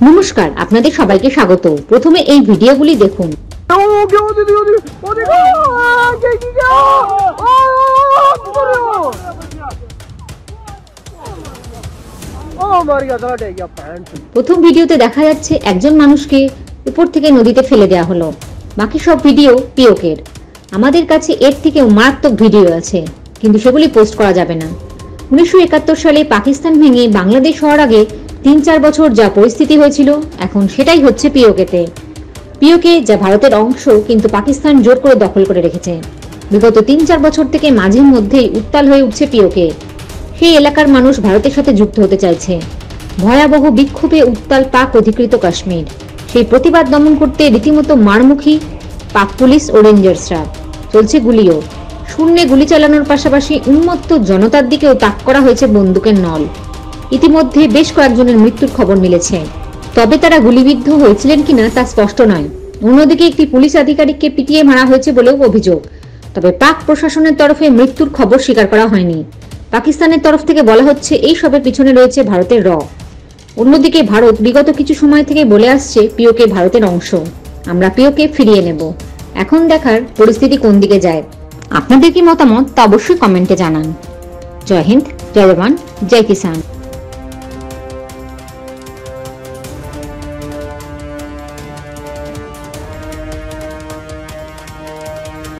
নমস্কার, আপনাদের সবাইকে স্বাগত। প্রথমে এই ভিডিওগুলি দেখুন। প্রথম ভিডিওতে দেখা যাচ্ছে একজন মানুষকে উপর থেকে নদীতে ফেলে দেওয়া হলো। বাকি সব ভিডিও পিওকের। আমাদের কাছে এর থেকেও মারাত্মক ভিডিও আছে, কিন্তু সেগুলি পোস্ট করা যাবে না। 1971 সালে পাকিস্তান ভেঙে বাংলাদেশ হওয়ার আগে 3-4 বছর যা পরিস্থিতি হয়েছিল, এখন সেটাই হচ্ছে পিওকেতে। পিওকে যা ভারতের অংশ, কিন্তু পাকিস্তান জোর করে দখল করে রেখেছে। বিগত 3-4 বছর থেকে মাঝে মধ্যেই উত্তাল হয়ে উঠছে পিওকে। সেই এলাকার মানুষ ভারতের সাথে যুক্ত হতে চাইছে। ভয়াবহ বিক্ষোভে উত্তাল পাক অধিকৃত কাশ্মীর। সেই প্রতিবাদ দমন করতে রীতিমতো মারমুখী পাক পুলিশ ও রেঞ্জার্সরা। চলছে গুলিও। শূন্যে গুলি চালানোর পাশাপাশি উন্মত্ত জনতার দিকেও তাক করা হয়েছে বন্দুকের নল। ইতিমধ্যে বেশ কয়েকজনের মৃত্যুর খবর মিলেছে, তবে তারা গুলিবিদ্ধ হয়েছিলেন কিনা তা স্পষ্ট নয়। অন্যদিকে একটি পুলিশ আধিকারিককে পিটিয়ে মারা হয়েছে বলেও অভিযোগ, তবে পাক প্রশাসনের তরফে মৃত্যুর খবর স্বীকার করা হয়নি। পাকিস্তানের তরফ থেকে বলা হচ্ছে এই সবের পিছনে রয়েছে ভারতের র। অন্যদিকে ভারত বিগত কিছু সময় থেকে বলে আসছে পিওকে ভারতের অংশ, আমরা পিওকে ফিরিয়ে নেব। এখন দেখার পরিস্থিতি কোন দিকে যায়। আপনাদের কি মতামত তা অবশ্যই কমেন্টে জানান। জয় হিন্দ, জয় জওয়ান, জয় কিষান।